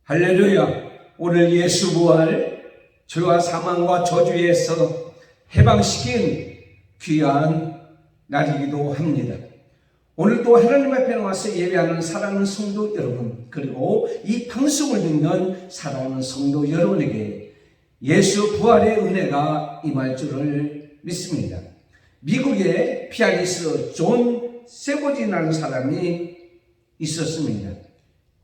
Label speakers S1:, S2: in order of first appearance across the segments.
S1: 할렐루야. 오늘 예수 부활, 죄와 사망과 저주에서 해방시킨 귀한 날이기도 합니다. 오늘도 하나님 앞에 나와서 예배하는 사랑하는 성도 여러분, 그리고 이 방송을 듣는 사랑하는 성도 여러분에게 예수 부활의 은혜가 임할 줄을 믿습니다. 미국의 피아니스트 존 세보지라는 사람이 있었습니다.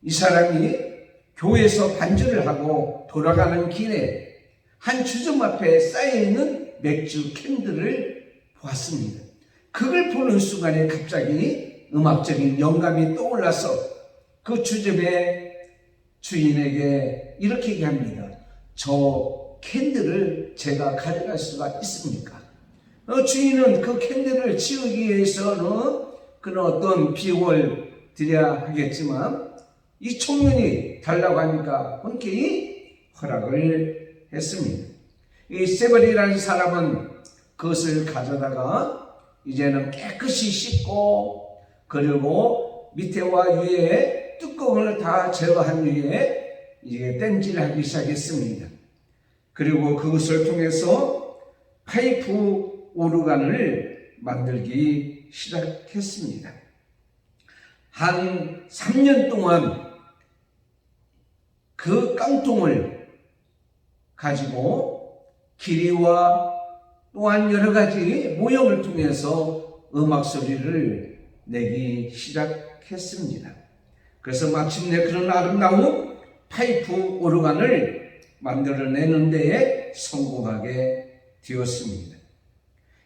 S1: 이 사람이 교회에서 반주를 하고 돌아가는 길에 한 주점 앞에 쌓여있는 맥주 캔들을 보았습니다. 그걸 보는 순간에 갑자기 음악적인 영감이 떠올라서 그 주점의 주인에게 이렇게 얘기합니다. 저 캔들을 제가 가져갈 수가 있습니까? 주인은 그 캔들을 치우기 위해서는 그런 어떤 비용을 들여야 하겠지만 이 청년이 달라고 하니까 흔쾌히 허락을 했습니다. 이 세벌이라는 사람은 그것을 가져다가 이제는 깨끗이 씻고 그리고 밑에와 위에 뚜껑을 다 제거한 후에 이제 땜질하기 시작했습니다. 그리고 그것을 통해서 파이프 오르간을 만들기 시작했습니다. 한 3년 동안 그 깡통을 가지고 길이와 또한 여러 가지 모형을 통해서 음악 소리를 내기 시작했습니다. 그래서 마침내 그런 아름다운 파이프 오르간을 만들어내는 데에 성공하게 되었습니다.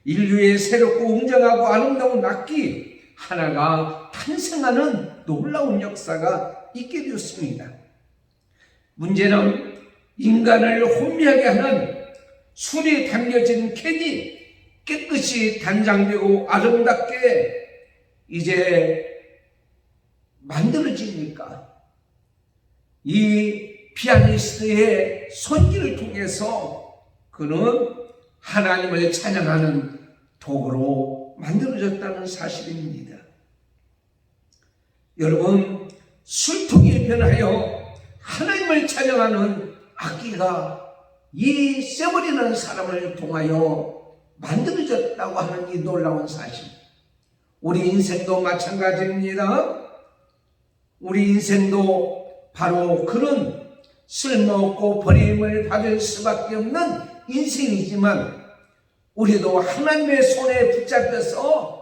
S1: 인류의 새롭고 웅장하고 아름다운 악기 하나가 탄생하는 놀라운 역사가 있게 되었습니다. 문제는 인간을 혼미하게 하는 술이 담겨진 캔이 깨끗이 단장되고 아름답게 이제 만들어지니까 이 피아니스트의 손길을 통해서 그는 하나님을 찬양하는 도구로 만들어졌다는 사실입니다. 여러분, 술통이 변하여 하나님을 찬양하는 악기가 이 세버리는 사람을 통하여 만들어졌다고 하는 이 놀라운 사실. 우리 인생도 마찬가지입니다. 우리 인생도 바로 그런 쓸모없고 버림을 받을 수밖에 없는 인생이지만 우리도 하나님의 손에 붙잡혀서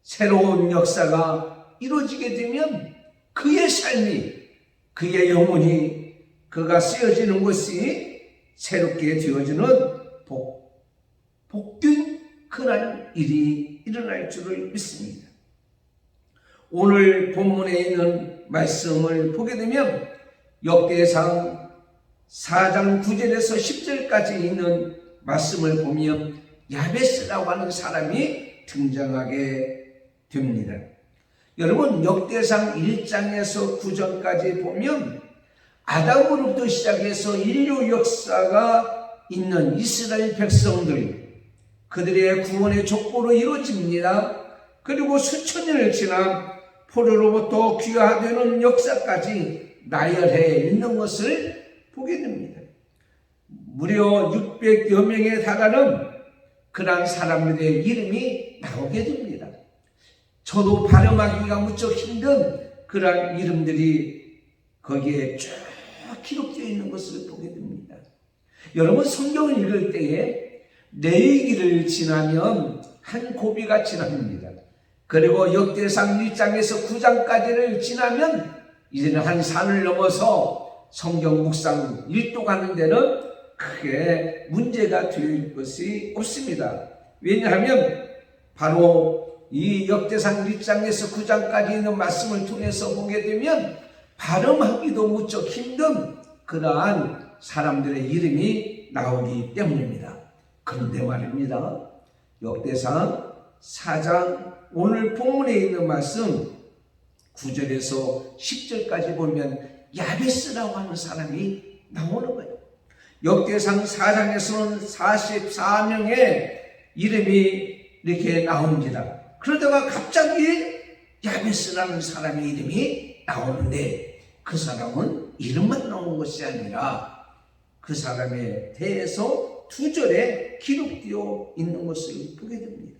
S1: 새로운 역사가 이루어지게 되면 그의 삶이, 그의 영혼이, 그가 쓰여지는 것이 새롭게 되어지는 복된 그날 일이 일어날 줄을 믿습니다. 오늘 본문에 있는 말씀을 보게 되면 역대상 4장 9절에서 10절까지 있는 말씀을 보면 야베스라고 하는 사람이 등장하게 됩니다. 여러분, 역대상 1장에서 9장까지 보면 아담으로부터 시작해서 인류 역사가 있는 이스라엘 백성들, 그들의 구원의 족보로 이루어집니다. 그리고 수천 년을 지나 포로로부터 귀화되는 역사까지 나열해 있는 것을 보게 됩니다. 무려 600여 명에 달하는 그러한 사람들의 이름이 나오게 됩니다. 저도 발음하기가 무척 힘든 그러한 이름들이 거기에 쭉 기록되어 있는 것을 보게 됩니다. 여러분, 성경을 읽을 때에 레위기를 지나면 한 고비가 지납니다. 그리고 역대상 1장에서 9장까지를 지나면 이제는 한 산을 넘어서 성경 묵상 1도 가는 데는 크게 문제가 될 것이 없습니다. 왜냐하면 바로 이 역대상 1장에서 9장까지 있는 말씀을 통해서 보게 되면 발음하기도 무척 힘든 그러한 사람들의 이름이 나오기 때문입니다. 그런데 말입니다. 역대상 4장 오늘 본문에 있는 말씀 9절에서 10절까지 보면 야베스라고 하는 사람이 나오는 거예요. 역대상 4장에서는 44명의 이름이 이렇게 나옵니다. 그러다가 갑자기 야베스라는 사람의 이름이 나오는데 그 사람은 이름만 나오는 것이 아니라 그 사람에 대해서 2절에 기록되어 있는 것을 보게 됩니다.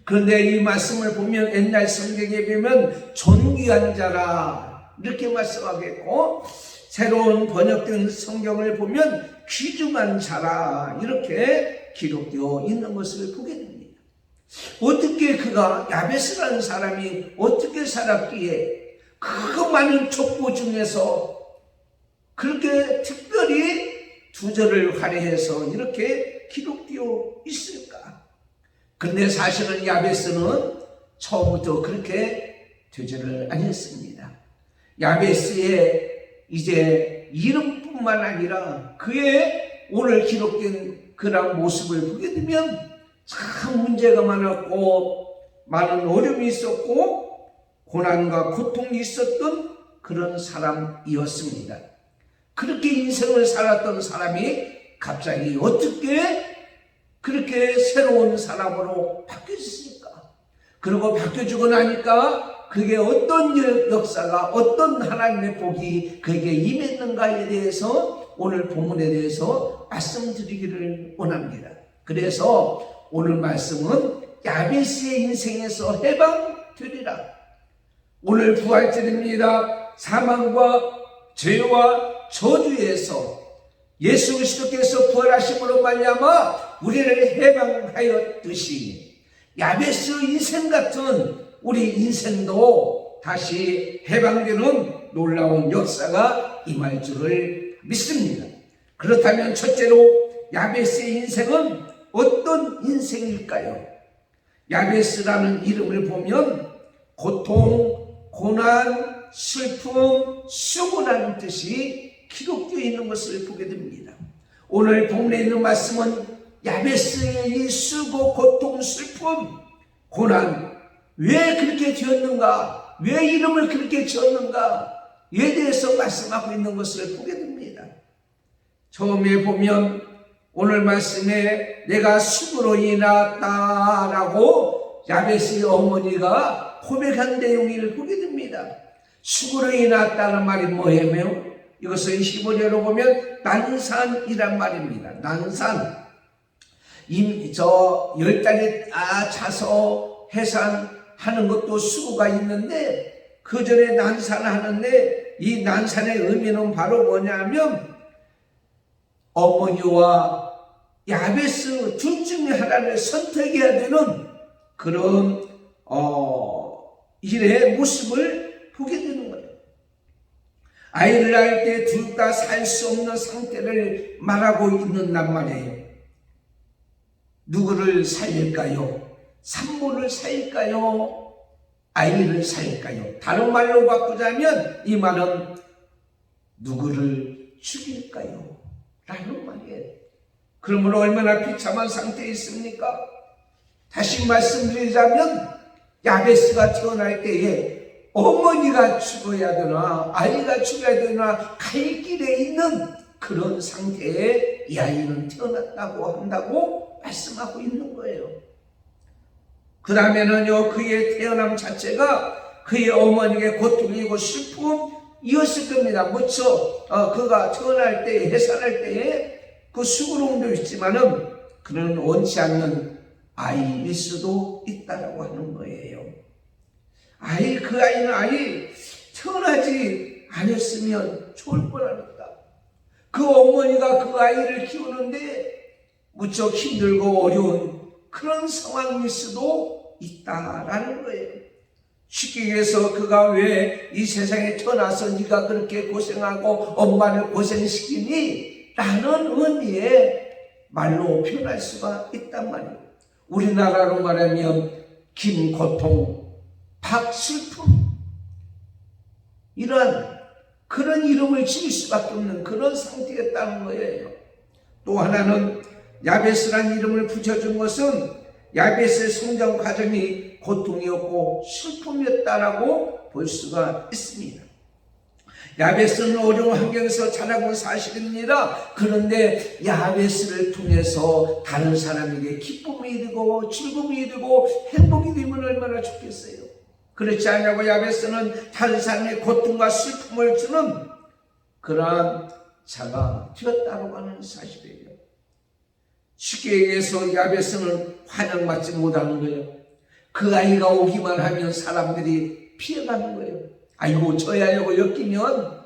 S1: 그런데 이 말씀을 보면 옛날 성경에 보면 존귀한 자라 이렇게 말씀하겠고, 새로운 번역된 성경을 보면 귀중한 자라 이렇게 기록되어 있는 것을 보게 됩니다. 어떻게 그가, 야베스라는 사람이 어떻게 살았기에 그 많은 족보 중에서 그렇게 특별히 2절을 할애해서 이렇게 기록되어 있을까? 그런데 사실은 야베스는 처음부터 그렇게 되지를 않았습니다. 야베스의 이제 이름뿐만 아니라 그의 오늘 기록된 그런 모습을 보게 되면 참 문제가 많았고 많은 어려움이 있었고 고난과 고통이 있었던 그런 사람이었습니다. 그렇게 인생을 살았던 사람이 갑자기 어떻게 그렇게 새로운 사람으로 바뀌었습니까? 그리고 바뀌어주고 나니까 그게 어떤 역사가, 어떤 하나님의 복이 그에게 임했는가에 대해서 오늘 본문에 대해서 말씀드리기를 원합니다. 그래서 오늘 말씀은 야베스의 인생에서 해방되리라. 오늘 부활절입니다. 사망과 죄와 저주에서 예수 그리스도께서 부활하심으로 말미암아 우리를 해방하였듯이 야베스 인생 같은 우리 인생도 다시 해방되는 놀라운 역사가 임할 줄을 믿습니다. 그렇다면 첫째로 야베스의 인생은 어떤 인생일까요? 야베스라는 이름을 보면 고통, 고난, 슬픔, 수고라는 뜻이 기록되어 있는 것을 보게 됩니다. 오늘 본문에 있는 말씀은 야베스의 이 수고, 고통, 슬픔, 고난, 왜 그렇게 되었는가, 왜 이름을 그렇게 지었는가에 대해서 말씀하고 있는 것을 보게 됩니다. 처음에 보면 오늘 말씀에 내가 수고로 인하였다라고 야베스의 어머니가 고백한 내용을 보게 됩니다. 수고로 인하였다는 말이 뭐예요? 이것을 히브리어로 보면 난산이란 말입니다. 난산. 열 달이 차서 해산하는 것도 수고가 있는데 그 전에 난산하는데 이 난산의 의미는 바로 뭐냐면 어머니와 야베스 둘 중에 하나를 선택해야 되는 그런 일의 모습을 보게 되는 거예요. 아이를 낳을 때 둘 다 살 수 없는 상태를 말하고 있는단 말이에요. 누구를 살릴까요? 산모를 살릴까요? 아이를 살릴까요? 다른 말로 바꾸자면 이 말은 누구를 죽일까요? 라는 말이에요. 그러므로 얼마나 비참한 상태에 있습니까? 다시 말씀드리자면 야베스가 태어날 때에 어머니가 죽어야 되나 아이가 죽어야 되나 갈 길에 있는 그런 상태에 이 아이는 태어났다고 한다고 말씀하고 있는 거예요. 그 다음에는요, 그의 태어남 자체가 그의 어머니에게 고통이고 슬픔이었을 겁니다. 무척 그가 태어날 때, 해산할 때에 그 수고로움도 있지만은 그는 원치 않는 아이일 수도 있다라고 하는 거예요. 그 아이는 태어나지 않았으면 좋을 뻔하니까. 그 어머니가 그 아이를 키우는데 무척 힘들고 어려운 그런 상황일 수도 있다라는 거예요. 쉽게 얘기해서 그가 왜 이 세상에 태어나서 네가 그렇게 고생하고 엄마를 고생시키니? 라는 의미의 말로 표현할 수가 있단 말이에요. 우리나라로 말하면 김고통, 박슬픔 이런 그런 이름을 지을 수밖에 없는 그런 상태였다는 거예요. 또 하나는 야베스라는 이름을 붙여준 것은 야베스의 성장 과정이 고통이었고 슬픔이었다라고 볼 수가 있습니다. 야베스는 어려운 환경에서 자란 건 사실입니다. 그런데 야베스를 통해서 다른 사람에게 기쁨이 되고 즐거움이 되고 행복이 되면 얼마나 좋겠어요. 그렇지 않냐고 야베스는 다른 사람의 고통과 슬픔을 주는 그러한 자가 되었다고 하는 사실이에요. 쉽게 얘기해서 야베스는 환영받지 못하는 거예요. 그 아이가 오기만 하면 사람들이 피해가는 거예요. 아이고 저 아이하고 엮이면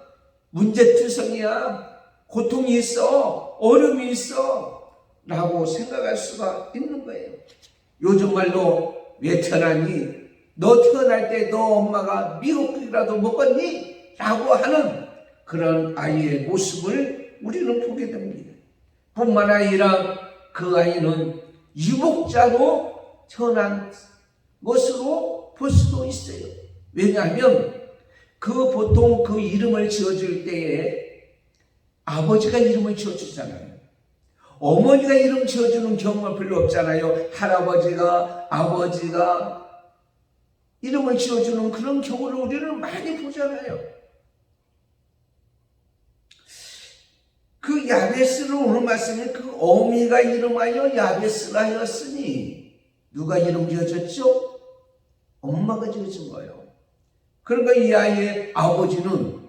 S1: 문제투성이야, 고통이 있어, 어려움이 있어 라고 생각할 수가 있는 거예요. 요즘 말로 왜 태어났니? 너 태어날 때 너 엄마가 미역국이라도 먹었니? 라고 하는 그런 아이의 모습을 우리는 보게 됩니다. 뿐만 아니라 그 아이는 유복자로 태어난 것으로 볼 수도 있어요. 왜냐하면 보통 그 이름을 지어줄 때에 아버지가 이름을 지어주잖아요. 어머니가 이름 지어주는 경우가 별로 없잖아요. 할아버지가, 아버지가 이름을 지어주는 그런 경우를 우리는 많이 보잖아요. 그 야베스를 오늘 말씀에 그 어미가 이름하여 야베스라 하였으니 누가 이름 지어줬죠? 엄마가 지어준 거예요. 그러니까 이 아이의 아버지는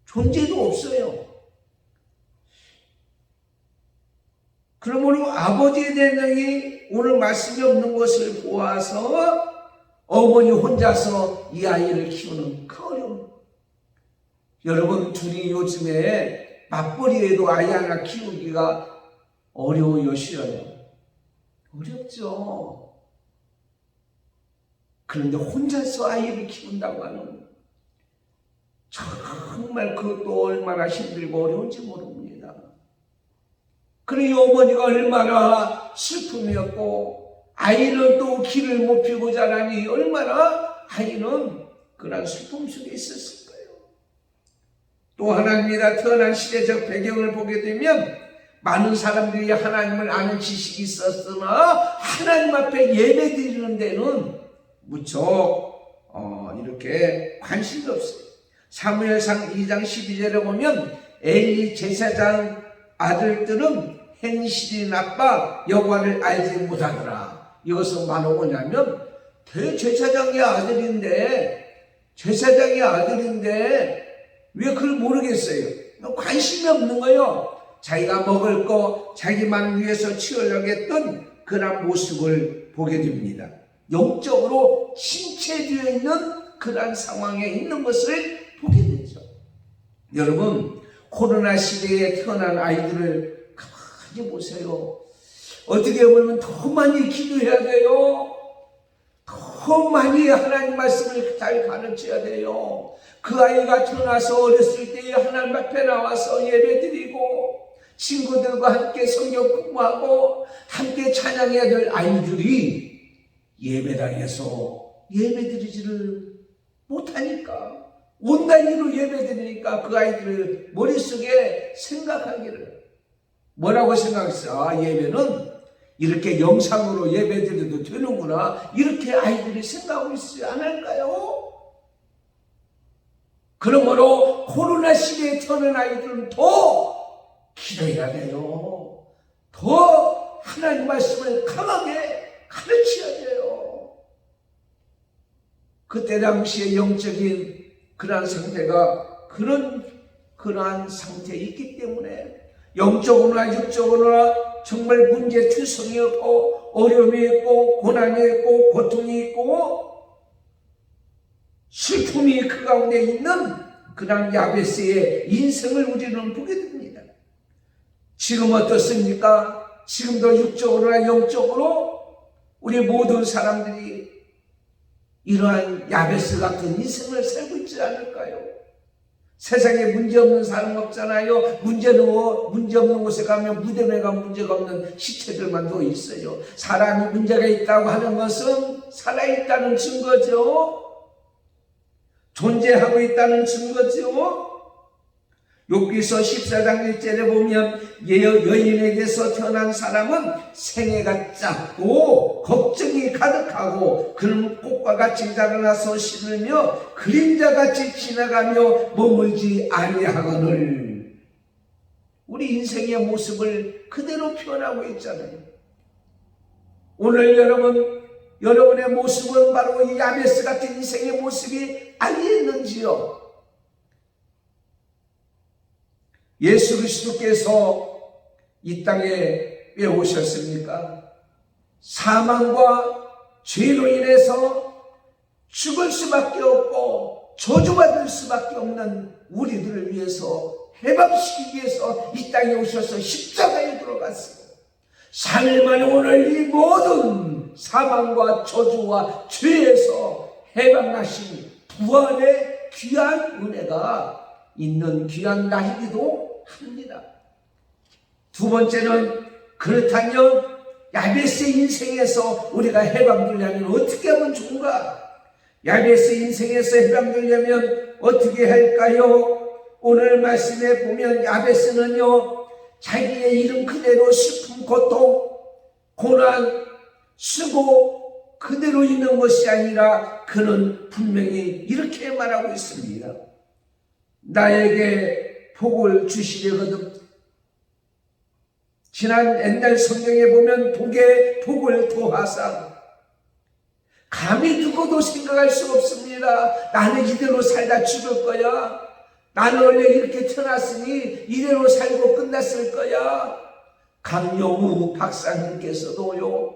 S1: 존재도 없어요. 그러므로 아버지에 대한 영이 오늘 말씀이 없는 것을 보아서 어머니 혼자서 이 아이를 키우는 그 어려움. 여러분 둘이 요즘에 맞벌이에도 아이 하나 키우기가 어려워요, 쉬워요? 어렵죠. 그런데 혼자서 아이를 키운다고 하는 정말 그것도 얼마나 힘들고 어려운지 모릅니다. 그러니 어머니가 얼마나 슬픔이었고 아이를 또 길을 못 피고 자라니 얼마나 아이는 그런 슬픔 속에 있었을 거예요. 또 하나님이라 태어난 시대적 배경을 보게 되면 많은 사람들이 하나님을 아는 지식이 있었으나 하나님 앞에 예배드리는 데는 무척 이렇게 관심이 없어요. 사무엘상 2장 12절에 보면 엘리 제사장 아들들은 행실이 나빠 여호와를 알지 못하더라. 이것은 바로 뭐냐면 대제사장의 아들인데 왜 그걸 모르겠어요? 관심이 없는 거예요. 자기가 먹을 거 자기만 위해서 치우려고 했던 그런 모습을 보게 됩니다. 영적으로 침체되어 있는 그런 상황에 있는 것을 보게 되죠. 여러분 코로나 시대에 태어난 아이들을 가만히 보세요. 어떻게 보면 더 많이 기도해야 돼요. 더 많이 하나님 말씀을 잘 가르쳐야 돼요. 그 아이가 태어나서 어렸을 때에 하나님 앞에 나와서 예배드리고 친구들과 함께 성경 공부하고 함께 찬양해야 될 아이들이 예배당에서 예배드리지를 못하니까 온라인으로 예배드리니까 그 아이들의 머릿속에 생각하기를 뭐라고 생각했어? 예배는 이렇게 영상으로 예배드려도 되는구나 이렇게 아이들이 생각하고 있지 않을까요? 그러므로 코로나 시대에 태어난 아이들은 더 기도해야 돼요. 더 하나님 말씀을 강하게 가르쳐야 돼요. 그때 당시에 영적인 그러한 상태가 그러한 상태에 있기 때문에 영적으로나 육적으로나 정말 문제투성이었고 어려움이 있고 고난이 있고 고통이 있고 슬픔이 그 가운데 있는 그런 야베스의 인생을 우리는 보게 됩니다. 지금 어떻습니까? 지금도 육적으로나 영적으로 우리 모든 사람들이 이러한 야베스 같은 인생을 살고 있지 않을까요? 세상에 문제없는 사람 없잖아요. 문제없는 곳에 가면 무덤에가 문제가 없는 시체들만 누워 있어요. 사람이 문제가 있다고 하는 것은 살아있다는 증거죠. 존재하고 있다는 증거죠. 욥기서 14장 1절에 보면 여인에게서 태어난 사람은 생애가 짧고 걱정이 가득하고 그는 꽃과 같이 자라나서 시들며 그림자같이 지나가며 머물지 아니하거늘. 우리 인생의 모습을 그대로 표현하고 있잖아요. 오늘 여러분 여러분의 모습은 바로 이 야베스 같은 인생의 모습이 아니었는지요? 예수 그리스도께서 이 땅에 왜 오셨습니까? 사망과 죄로 인해서 죽을 수밖에 없고 저주받을 수밖에 없는 우리들을 위해서 해방시키기 위해서 이 땅에 오셔서 십자가에 들어갔어요. 3일 만에 오늘 이 모든 사망과 저주와 죄에서 해방하신 부활의 귀한 은혜가 있는 귀한 날이기도 합니다. 두 번째는, 그렇다면 야베스 인생에서 우리가 해방되려면 어떻게 하면 좋은가? 야베스 인생에서 해방되려면 어떻게 할까요? 오늘 말씀에 보면 야베스는요, 자기의 이름 그대로 슬픔, 고통, 고난, 수고 그대로 있는 것이 아니라 그는 분명히 이렇게 말하고 있습니다. 나에게 복을 주시려거든. 지난 옛날 성경에 보면 복에 복을 더하사, 감히 누구도 생각할 수 없습니다. 나는 이대로 살다 죽을 거야. 나는 원래 이렇게 태어났으니 이대로 살고 끝났을 거야. 강영우 박사님께서도요,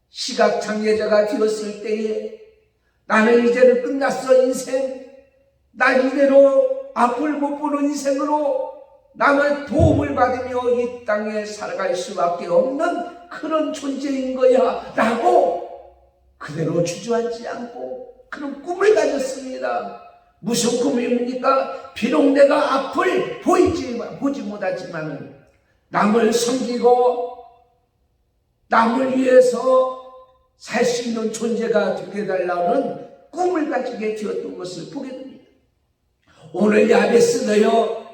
S1: 시각장애자가 되었을 때에 나는 이제는 끝났어 인생, 난 이대로 앞을 못 보는 인생으로 남의 도움을 받으며 이 땅에 살아갈 수밖에 없는 그런 존재인 거야 라고 그대로 주저앉지 않고 그런 꿈을 가졌습니다. 무슨 꿈입니까? 비록 내가 앞을 보지 못하지만 남을 섬기고 남을 위해서 살 수 있는 존재가 되게 해달라는 꿈을 가지게 되었던 것을 보게 됩니다. 오늘 야베스도요,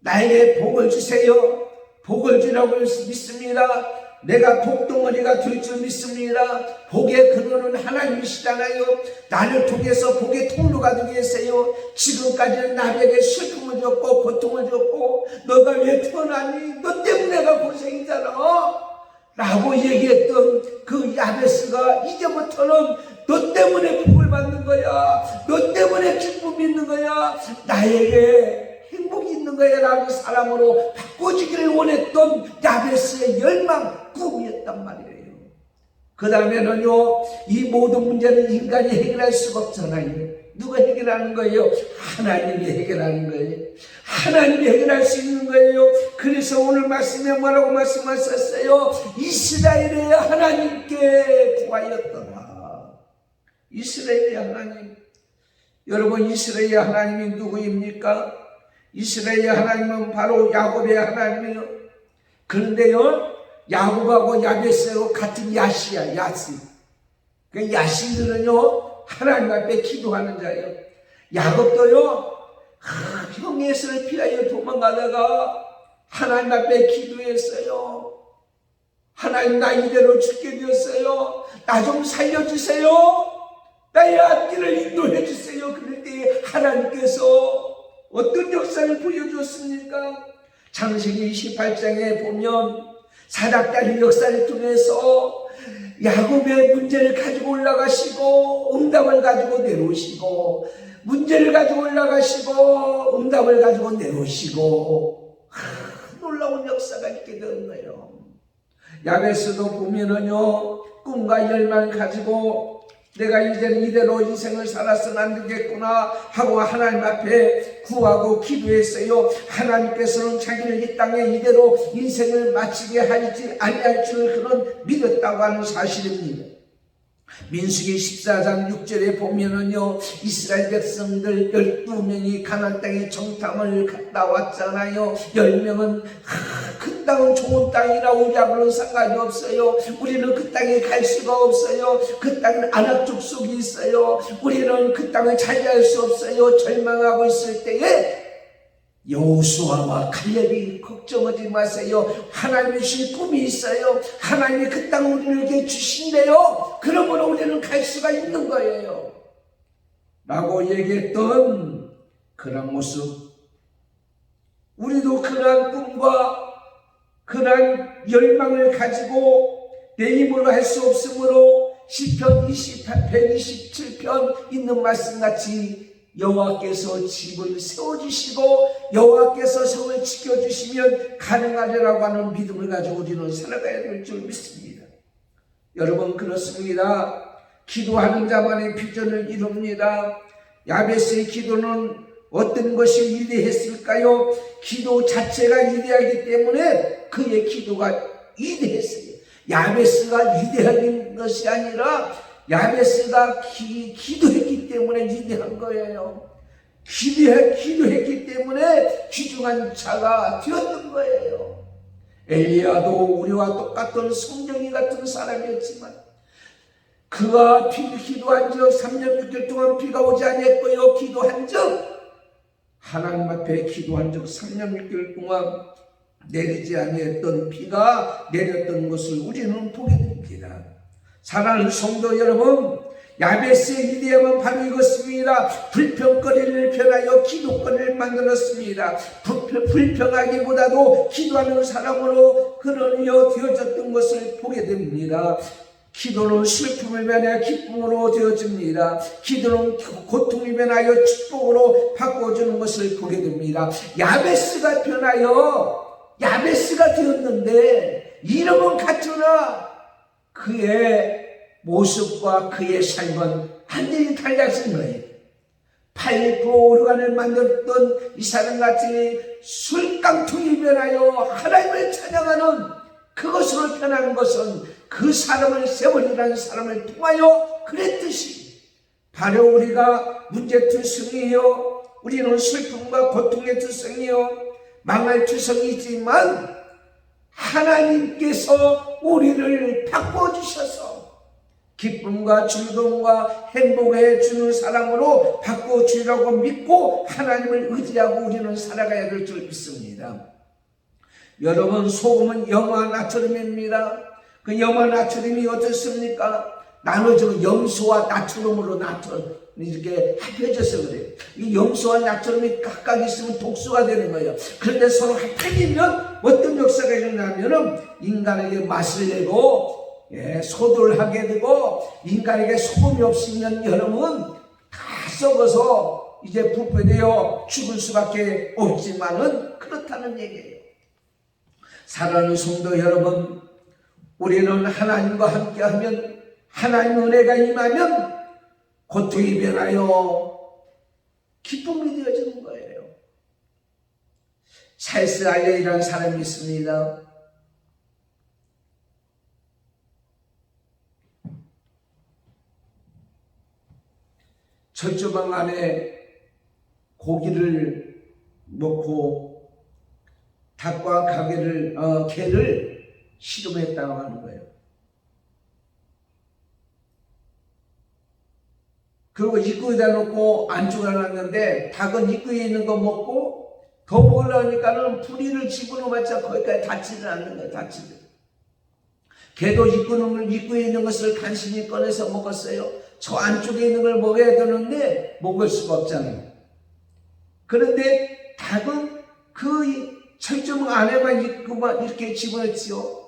S1: 나에게 복을 주세요, 복을 주라고 믿습니다. 내가 복덩어리가 될 줄 믿습니다. 복의 근원은 하나님이시잖아요. 나를 통해서 복의 통로가 되게 하세요. 지금까지는 남에게 슬픔을 줬고 고통을 줬고 너가 왜 태어났니? 너 때문에 내가 고생이잖아 라고 얘기했던 그 야베스가 이제부터는 너 때문에 복을 받는 거야, 너 때문에 기쁨이 있는 거야, 나에게 행복이 있는 거야 라고 사람으로 바꿔주기를 원했던 야베스의 열망, 꿈이었단 말이에요. 그 다음에는요, 이 모든 문제는 인간이 해결할 수가 없잖아요. 누가 해결하는 거예요? 하나님이 해결하는 거예요. 하나님이 해결할 수 있는 거예요. 그래서 오늘 말씀에 뭐라고 말씀하셨어요? 이스라엘의 하나님께 구하였더라. 이스라엘의 하나님. 여러분, 이스라엘의 하나님이 누구입니까? 이스라엘의 하나님은 바로 야곱의 하나님이에요. 그런데요, 야곱하고 야베스하고 같은 야시야, 야시. 그 야시들은요, 하나님 앞에 기도하는 자예요. 야곱도요, 형 에서를 피하여 도망가다가 하나님 앞에 기도했어요. 하나님, 나 이대로 죽게 되었어요. 나 좀 살려주세요. 나의 앞길을 인도해 주세요. 그럴 때 하나님께서 어떤 역사를 보여주었습니까? 창세기 28장에 보면 사닥다리 역사를 통해서 야곱의 문제를 가지고 올라가시고 응답을 가지고 내려오시고, 문제를 가지고 올라가시고 응답을 가지고 내려오시고, 놀라운 역사가 있게 되는 거예요. 야베스도 보면은요, 꿈과 열망을 가지고 내가 이제는 이대로 인생을 살아서는 안 되겠구나 하고 하나님 앞에 구하고 기도했어요. 하나님께서는 자기를 이 땅에 이대로 인생을 마치게 하지 아니할 줄 그런 믿었다고 하는 사실입니다. 민수기 14장 6절에 보면은요, 이스라엘 백성들 12명이 가나안 땅에 정탐을 갔다 왔잖아요. 10명은 그 땅은 좋은 땅이라 우리하고는 상관이 없어요. 우리는 그 땅에 갈 수가 없어요. 그 땅은 아낙 족속이 있어요. 우리는 그 땅을 차지할 수 없어요. 절망하고 있을 때에 여호수아와 칼렙이 걱정하지 마세요. 하나님이 주신 꿈이 있어요. 하나님이 그 땅 우리에게 주신대요. 그러므로 우리는 갈 수가 있는 거예요 라고 얘기했던 그런 모습, 우리도 그러한 꿈과 그러한 열망을 가지고 내 힘으로 할 수 없으므로 시편 127편 있는 말씀같이 여호와께서 집을 세워주시고 여호와께서 성을 지켜주시면 가능하리라고 하는 믿음을 가지고 우리는 살아가야 될 줄 믿습니다. 여러분, 그렇습니다. 기도하는 자만의 비전을 이룹니다. 야베스의 기도는 어떤 것이 위대했을까요? 기도 자체가 위대하기 때문에 그의 기도가 위대했어요. 야베스가 위대한 것이 아니라 야베스가 기도했기 때문에 위대한 거예요. 기도했기 때문에 귀중한 자가 되었던 거예요. 엘리야도 우리와 똑같은 성경이 같은 사람이었지만 그가 기도한 적 3년 6개월 동안 비가 오지 않았고요. 기도한 적 하나님 앞에 기도한 적 3년 6개월 동안 내리지 아니했던 비가 내렸던 것을 우리는 보게 됩니다. 사랑하는 성도 여러분, 야베스의 위대함은 바로 이것입니다. 불평거리를 변하여 기도거리를 만들었습니다. 불평하기보다도 기도하는 사람으로 그러려 되어졌던 것을 보게 됩니다. 기도는 슬픔을 변하여 기쁨으로 되어집니다. 기도는 고통을 변하여 축복으로 바꿔주는 것을 보게 됩니다. 야베스가 되었는데 이름은 같으나 그의 모습과 그의 삶은 완전히 달라진 거예요. 8% 오르간을 만들었던 이 사람같이 술깡통이 변하여 하나님을 찬양하는 그것으로 변한 것은 그 사람을 세월이라는 사람을 통하여 그랬듯이 바로 우리가 문제투성이요, 우리는 슬픔과 고통의 투성이요, 망할 투성이지만 하나님께서 우리를 바꿔주셔서 기쁨과 즐거움과 행복해 주는 사람으로 바꿔주리라고 믿고 하나님을 의지하고 우리는 살아가야 될 줄 믿습니다. 여러분, 소금은 염화 나트륨입니다. 그 염화 나트륨이 어떻습니까? 나눠지면 염소와 나트륨으로 이렇게 합해져서 그래요. 이 염소와 나트륨이 각각 있으면 독소가 되는 거예요. 그런데 서로 합해지면 어떤 역사가 일어나면은 인간에게 맛을 내고 소돌하게 되고, 인간에게 소금이 없으면 여러분 다 썩어서 이제 부패되어 죽을 수밖에 없지만은 그렇다는 얘기예요. 사랑하는 성도 여러분, 우리는 하나님과 함께하면, 하나님의 은혜가 임하면 고통이 변하여 기쁨이 되어지는 거예요. 찰스 알레이라는 사람이 있습니다. 철조망 안에 고기를 넣고 닭과 개를 실험했다고 하는 거예요. 그리고 입구에다 놓고 안쪽에 놨는데 닭은 입구에 있는 거 먹고 더 먹으려니까는 부리를 집어넣어봤자 거기까지 닿지는 않는 거예요. 닿지는. 개도 입구에 있는 것을 간신히 꺼내서 먹었어요. 저 안쪽에 있는 걸 먹어야 되는데 먹을 수가 없잖아요. 그런데 닭은 그 철조망 안에만 입구만 이렇게 집어넣지요.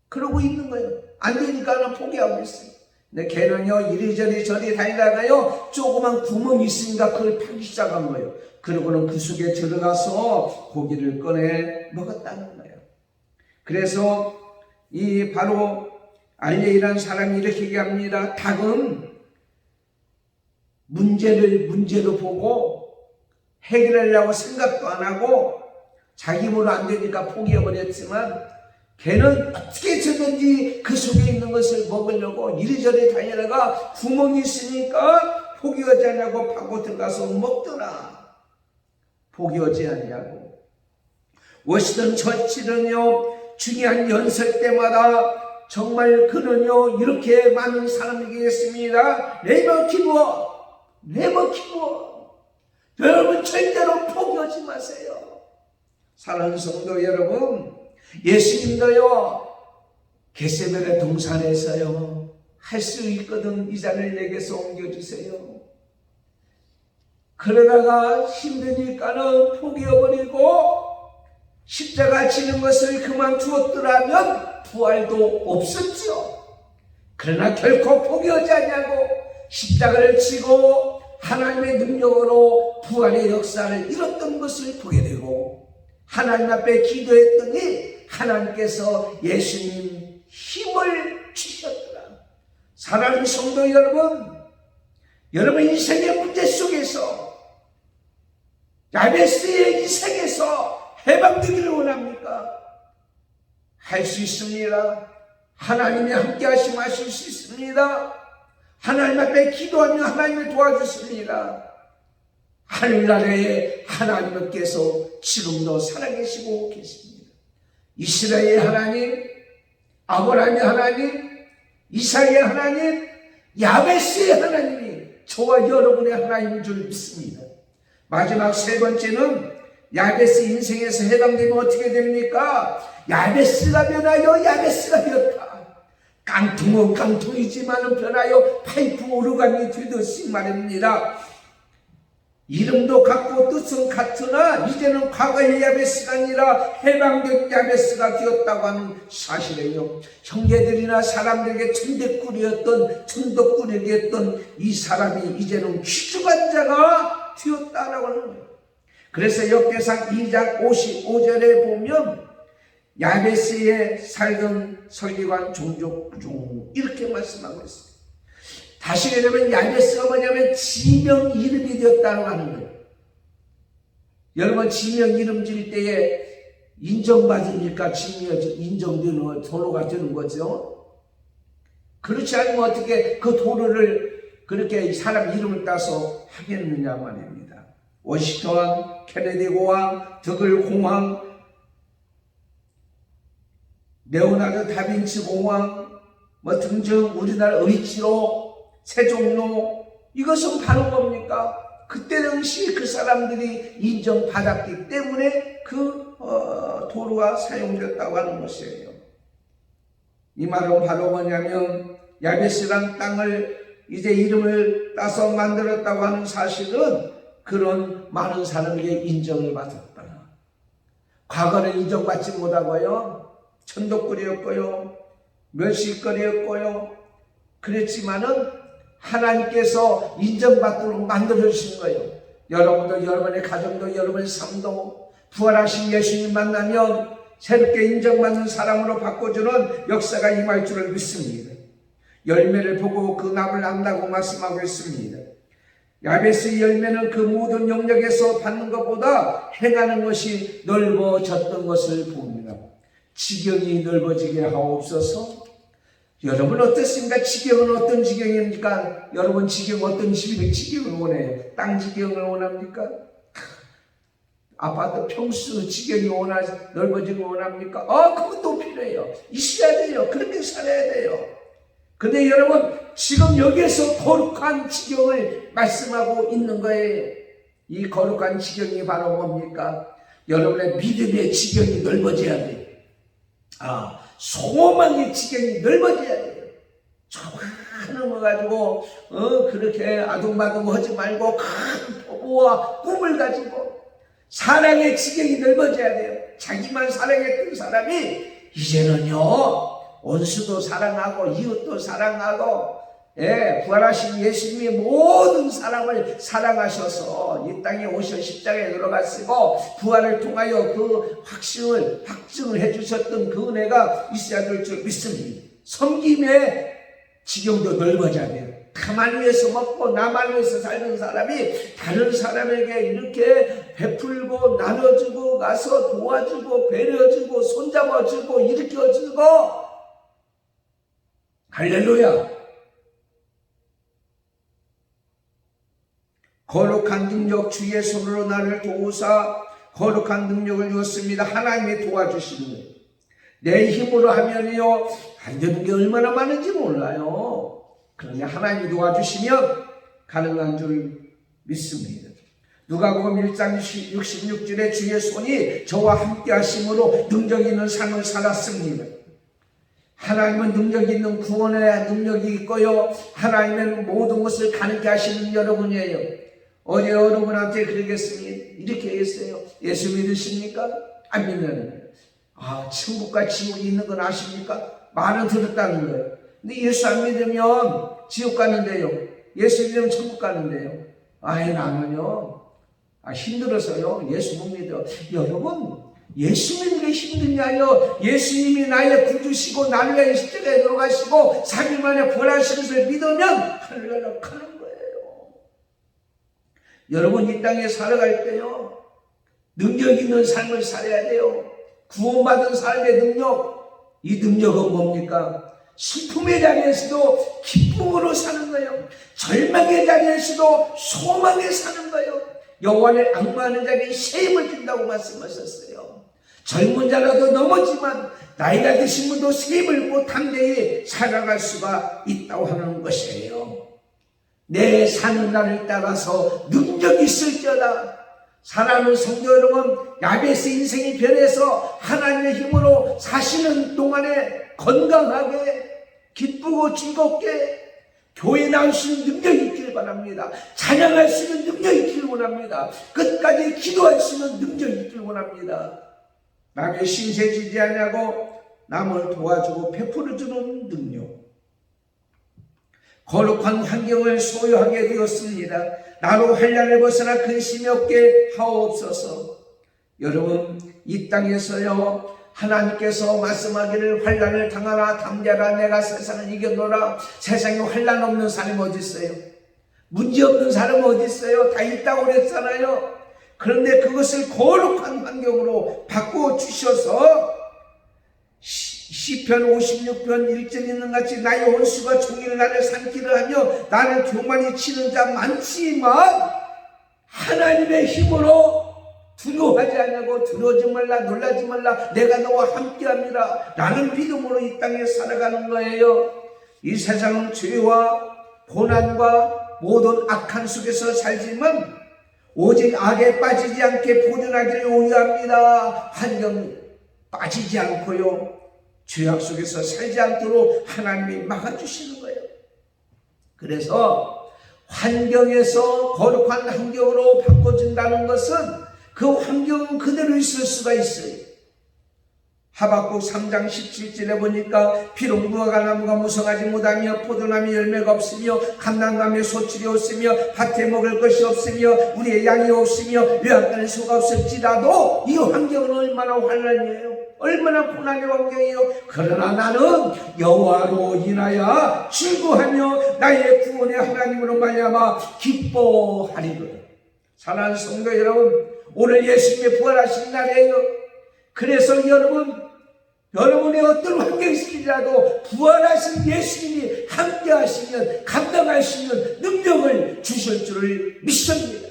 S1: 그러고 있는 거예요. 안 되니까는 포기하고 있어요. 근데 개는요, 이리저리 저리 다니다가요, 조그만 구멍이 있으니까 그걸 파기 시작한 거예요. 그러고는 그 속에 들어가서 고기를 꺼내 먹었다는 거예요. 그래서 바로 알레이라는 사람이 이렇게 얘기합니다. 닭은 문제로 보고 해결하려고 생각도 안 하고 자기 힘으로 안 되니까 포기해버렸지만, 개는 어떻게든지 그 속에 있는 것을 먹으려고 이리저리 다니다가 구멍이 있으니까 포기하지 않냐고 파고 들어가서 먹더라. 포기하지 않냐고. 워싱턴 처치는요, 중요한 연설 때마다 정말 그는요, 이렇게 많은 사람에게 했습니다. 네버 기브. 여러분 절대로 포기하지 마세요. 사랑하는 성도 여러분, 예수님도요, 겟세마네 동산에서요, 할 수 있거든 이 잔을 내게서 옮겨주세요. 그러다가 힘드니까는 포기해버리고 십자가 지는 것을 그만두었더라면 부활도 없었죠. 그러나 결코 포기하지 않냐고 십자가를 지고 하나님의 능력으로 부활의 역사를 이뤘던 것을 보게 되고, 하나님 앞에 기도했더니 하나님께서 예수님 힘을 주셨더라. 사랑하는 성도 여러분, 여러분 인생의 문제 속에서, 야베스의 인생에서 해방되기를 원합니까? 할 수 있습니다. 하나님이 함께 하실 수 있습니다. 하나님 앞에 기도하며 하나님을 도와주십니다. 하늘나라에 하나님께서 지금도 살아계시고 계십니다. 이스라엘의 하나님, 아브라함의 하나님, 이삭의 하나님, 야베스의 하나님이 저와 여러분의 하나님인 줄 믿습니다. 마지막 세 번째는 야베스 인생에서 해방되면 어떻게 됩니까? 야베스가 변하여 야베스가 되었다. 깡통은 깡통이지만 변하여 파이프 오르간이 되듯이 말입니다. 이름도 같고 뜻은 같으나 이제는 과거의 야베스가 아니라 해방된 야베스가 되었다고 하는 사실이에요. 형제들이나 사람들에게 천덕꾸러기였던 이 사람이 이제는 귀중한 자가 되었다라고 하는 거예요. 그래서 역대상 2장 55절에 보면 야베스에 살던 설기관 종족 중 이렇게 말씀하고 있습니다. 다시 얘기하면 야베스가 뭐냐면 지명 이름이 되었다고 하는 거예요. 여러분 지명 이름 지을 때에 인정받으니까 인정되는 도로가 되는 거죠. 그렇지 않으면 어떻게 그 도로를 그렇게 사람 이름을 따서 하겠느냐 말입니다. 워싱턴, 케네디 공항, 드글 공항, 레오나르도 다빈치 공항 등등 우리나라 의지로 세종로, 이것은 바로 뭡니까? 그때 당시 그 사람들이 인정받았기 때문에 그 도로가 사용되었다고 하는 것이에요. 이 말은 바로 뭐냐면 야베스란 땅을 이제 이름을 따서 만들었다고 하는 사실은 그런 많은 사람에게 인정을 받았다. 과거는 인정받지 못하고요, 천덕꾸리였고요, 멸시거리였고요, 그랬지만은 하나님께서 인정받도록 만들어주신 거예요. 여러분도 여러분의 가정도 여러분의 삶도 부활하신 예수님 만나면 새롭게 인정받는 사람으로 바꿔주는 역사가 임할 줄을 믿습니다. 열매를 보고 그 나무를 안다고 말씀하고 있습니다. 야베스의 열매는 그 모든 영역에서 받는 것보다 행하는 것이 넓어졌던 것을 봅니다. 지경이 넓어지게 하옵소서. 여러분 어떻습니까? 지경은 어떤 지경입니까? 여러분 지경 어떤 지경을 원해요? 땅 지경을 원합니까? 아파트 평수 지경이 넓어지는 거 원합니까? 그것도 필요해요. 있어야 돼요. 그렇게 살아야 돼요. 근데 여러분 지금 여기에서 거룩한 지경을 말씀하고 있는 거예요. 이 거룩한 지경이 바로 뭡니까? 여러분의 믿음의 지경이 넓어져야 돼요. 소망의 지경이 넓어져야 돼요. 조금 넘어가지고 그렇게 아둥바둥 하지 말고 큰 포부와 꿈을 가지고 사랑의 지경이 넓어져야 돼요. 자기만 사랑했던 사람이 이제는요 원수도 사랑하고 이웃도 사랑하고 부활하신 예수님이 모든 사람을 사랑하셔서 이 땅에 오셔 십자가에 들어가시고 부활을 통하여 그 확증을 해주셨던 그 은혜가 있어야 될 줄 믿습니다. 섬김의 지경도 넓어져야 돼요. 나만 위해서 먹고 나만 위해서 살던 사람이 다른 사람에게 이렇게 베풀고 나눠주고 가서 도와주고 배려주고 손잡아주고 일으켜주고, 할렐루야. 거룩한 능력 주의 손으로 나를 도우사 거룩한 능력을 주었습니다. 하나님이 도와주시는 거예요. 내 힘으로 하면요 안 되는 게 얼마나 많은지 몰라요. 그러나 하나님이 도와주시면 가능한 줄 믿습니다. 누가복음 1장 66절에 주의 손이 저와 함께 하심으로 능력 있는 삶을 살았습니다. 하나님은 능력 있는 구원의 능력이 있고요, 하나님은 모든 것을 가능케 하시는 여러분이에요. 어제 여러분한테 그러겠습니다. 이렇게 했어요. 예수 믿으십니까? 안 믿는. 천국과 지옥이 있는 건 아십니까? 말은 들었다는 거예요. 근데 예수 안 믿으면 지옥 가는데요. 예수 믿으면 천국 가는데요. 아예 나는요. 힘들어서요. 예수 못 믿어. 여러분, 예수 믿는 게 힘든 게 아니요. 예수님이 나의 구주시고 나를 위해 십자가에 돌아가시고 3일 만에 부활하신 것을 믿으면 하늘나라 가는 거예요. 여러분, 이 땅에 살아갈 때요. 능력 있는 삶을 살아야 돼요. 구원받은 삶의 능력. 이 능력은 뭡니까? 슬픔의 자리에서도 기쁨으로 사는 거예요. 절망의 자리에서도 소망에 사는 거예요. 여호와를 앙망하는 자에게 새 힘을 준다고 말씀하셨어요. 젊은 자라도 넘어지만 나이가 드신 분도 새 힘을 못 담대히 살아갈 수가 있다고 하는 것이에요. 내 사는 날을 따라서 능력이 있을지어다. 사랑하는 성도 여러분, 야베스 인생이 변해서 하나님의 힘으로 사시는 동안에 건강하게 기쁘고 즐겁게 교회 나올 수 있는 능력이 있기를 바랍니다. 찬양할 수 있는 능력이 있기를 원합니다. 끝까지 기도할 수 있는 능력이 있기를 원합니다. 남의 신세지지 않냐고 남을 도와주고 베풀어주는 능력. 거룩한 환경을 소유하게 되었습니다. 나로 환난을 벗어나 근심이 없게 하옵소서. 여러분, 이 땅에서요, 하나님께서 말씀하기를 환난을 당하라 담대하라 내가 세상을 이겨노라. 세상에 환난 없는 사람이 어디 있어요? 문제 없는 사람이 어디 있어요? 다 있다고 그랬잖아요. 그런데 그것을 거룩한 환경으로 바꿔주셔서 시편 56편 1절 있는 같이 나의 원수가 종일 나를 삼키려 하며 나를 교만히 치는 자 많지만 하나님의 힘으로 두려워하지 않냐고 두려워하지 말라 놀라지 말라 내가 너와 함께합니다 라는 믿음으로 이 땅에 살아가는 거예요. 이 세상은 죄와 고난과 모든 악한 속에서 살지만 오직 악에 빠지지 않게 보존하기를 원합니다. 환경 빠지지 않고요 죄악 속에서 살지 않도록 하나님이 막아주시는 거예요. 그래서 환경에서 거룩한 환경으로 바꿔준다는 것은 그 환경은 그대로 있을 수가 있어요. 하박국 3장 17절에 보니까 비록 무화과 나무가 무성하지 못하며 포도나무 열매가 없으며 감람나무에 소출이 없으며 밭에 먹을 것이 없으며 우리의 양이 없으며 외양간에 소가 없을지라도 이 환경은 얼마나 환난이에요. 얼마나 고난의 환경이에요. 그러나 나는 여호와로 인하여 즐거워하며 나의 구원의 하나님으로 말미암아 기뻐하리로다. 사랑하는 성도 여러분, 오늘 예수님의 부활하신 날이에요. 그래서 여러분의 어떤 환경이 있을지라도 부활하신 예수님이 함께 하시면 감당할 수 있는 능력을 주실 줄을 믿습니다.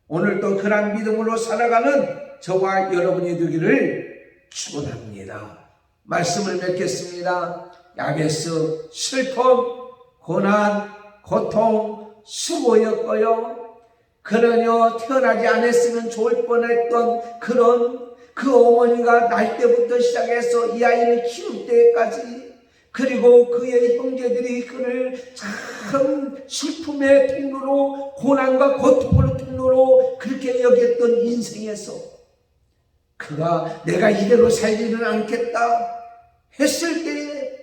S1: 오늘도 그런 믿음으로 살아가는 저와 여러분이 되기를 축원합니다. 말씀을 맺겠습니다. 야베스 슬픔, 고난, 고통, 수고였고요. 그러냐 태어나지 않았으면 좋을 뻔했던 그 어머니가 날 때부터 시작해서 이 아이를 키울 때까지 그리고 그의 형제들이 그를 참 슬픔의 통로로 고난과 고통의 통로로 그렇게 여겼던 인생에서 그가 내가 이대로 살지는 않겠다 했을 때에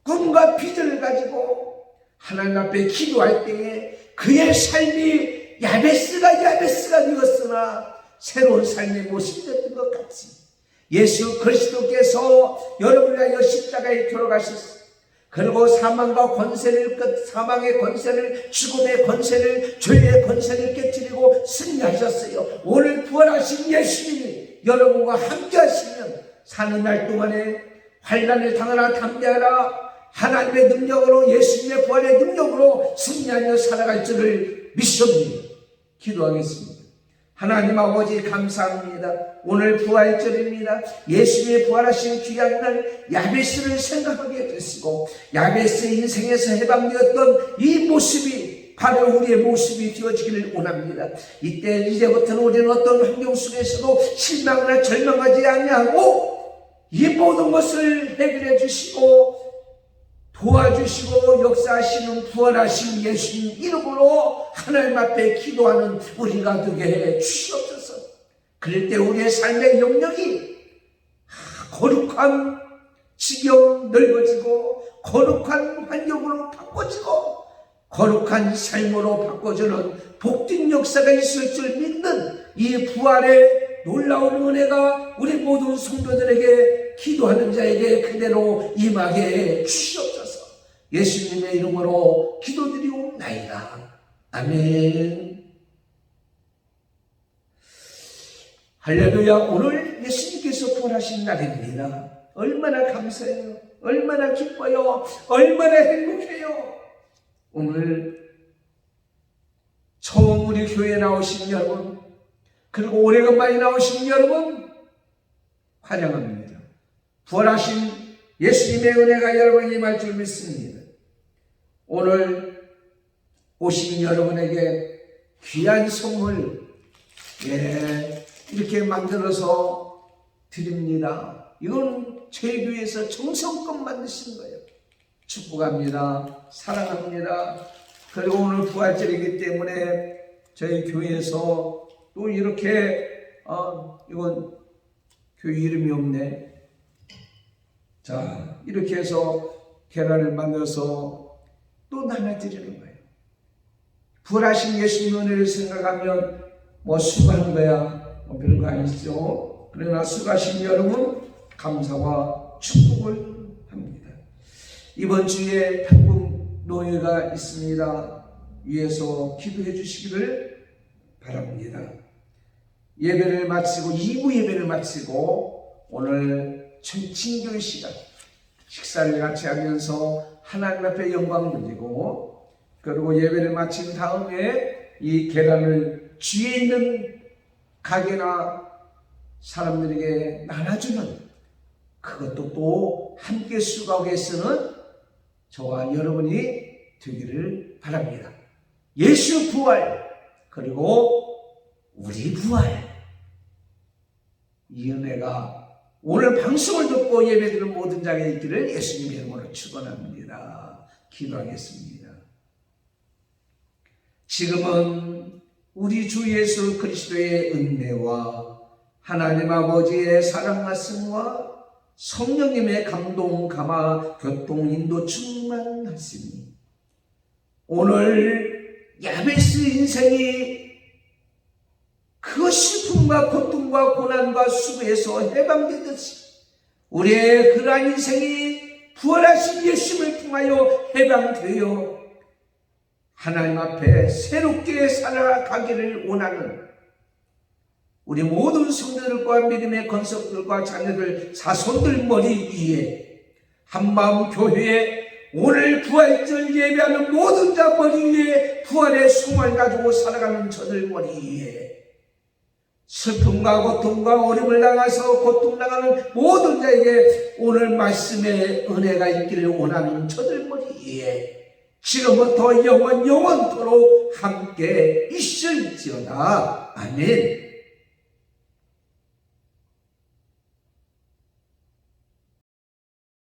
S1: 꿈과 비전을 가지고 하나님 앞에 기도할 때에 그의 삶이 야베스가 되었으나 새로운 삶의 모습이 됐던 것 같이 예수 그리스도께서 여러분을 위하여 십자가에 돌아가셨습니다. 그리고 사망과 권세를 사망의 권세를 죽음의 권세를 죄의 권세를 깨뜨리고 승리하셨어요. 오늘 부활하신 예수님이 여러분과 함께 하시면 사는 날 동안에 환난을 당하라 담대하라 하나님의 능력으로 예수님의 부활의 능력으로 승리하며 살아갈 줄을 믿습니다. 기도하겠습니다. 하나님 아버지 감사합니다. 오늘 부활절입니다. 예수님의 부활하신 귀한 날 야베스를 생각하게 되시고 야베스의 인생에서 해방되었던 이 모습이 바로 우리의 모습이 되어지기를 원합니다. 이제부터는 우리는 어떤 환경 속에서도 실망이나 절망하지 아니하고 이 모든 것을 해결해 주시고 도와주시고 역사하시는 부활하신 예수님 이름으로 하나님 앞에 기도하는 우리가 되게 해 주시옵소서. 그럴 때 우리의 삶의 영역이 거룩한 지경 넓어지고 거룩한 환경으로 바꿔지고 거룩한 삶으로 바꿔주는 복된 역사가 있을 줄 믿는 이 부활의 놀라운 은혜가 우리 모든 성도들에게 기도하는 자에게 그대로 임하게 주시옵소서. 예수님의 이름으로 기도드리옵나이다. 아멘. 할렐루야. 오늘 예수님께서 부활하신 날입니다. 얼마나 감사해요. 얼마나 기뻐요. 얼마나 행복해요. 오늘 처음 우리 교회에 나오신 여러분, 그리고 오래간만에 나오신 여러분 환영합니다. 부활하신 예수님의 은혜가 여러분에게 임할 줄 믿습니다. 오늘 오신 여러분에게 귀한 선물 이렇게 만들어서 드립니다. 이건 저희 교회에서 정성껏 만드신 거예요. 축복합니다. 사랑합니다. 그리고 오늘 부활절이기 때문에 저희 교회에서 또 이렇게 이건 교회 이름이 없네. 자, 이렇게 해서 계란을 만들어서 또 나눠드리는 거예요. 부활하신 예수님 은혜를 생각하면 뭐 수고하는 거야 뭐 별거 아니죠. 그러나 수고하신 여러분 감사와 축복을 합니다. 이번 주에 단군 노예가 있습니다. 위에서 기도해 주시기를 바랍니다. 예배를 마치고 2부 예배를 마치고 오늘 친교의 시간 식사를 같이 하면서 하나님 앞에 영광 돌리고 그리고 예배를 마친 다음에 이 계란을 주위에 있는 가게나 사람들에게 나눠주는 그것도 또 함께 수고하게 쓰는 저와 여러분이 되기를 바랍니다. 예수 부활 그리고 우리 부활 이 은혜가 오늘 방송을 듣고 예배드리는 모든 자가 있기를 예수님의 이름으로 축원합니다. 기도하겠습니다. 지금은 우리 주 예수 그리스도의 은혜와 하나님 아버지의 사랑 말씀과 성령님의 감동, 감화, 교통, 인도 충만하시니 오늘 야베스 인생이 그 슬픔과 고통과 고난과 수고에서 해방되듯이 우리의 그러한 인생이 부활하신 예수님을 통하여 해방되어 하나님 앞에 새롭게 살아가기를 원하는 우리 모든 성도들과 믿음의 건석들과 자녀들 자손들 머리 위에 한마음 교회에 오늘 부활절 예배하는 모든 자 머리 위에 부활의 소망을 가지고 살아가는 저들 머리 위에 슬픔과 고통과 어려움을 당해서 고통당하는 모든 자에게 오늘 말씀의 은혜가 있기를 원하는 저들 머리 위에 지금부터 영원토록 함께 있을지어다. 아멘.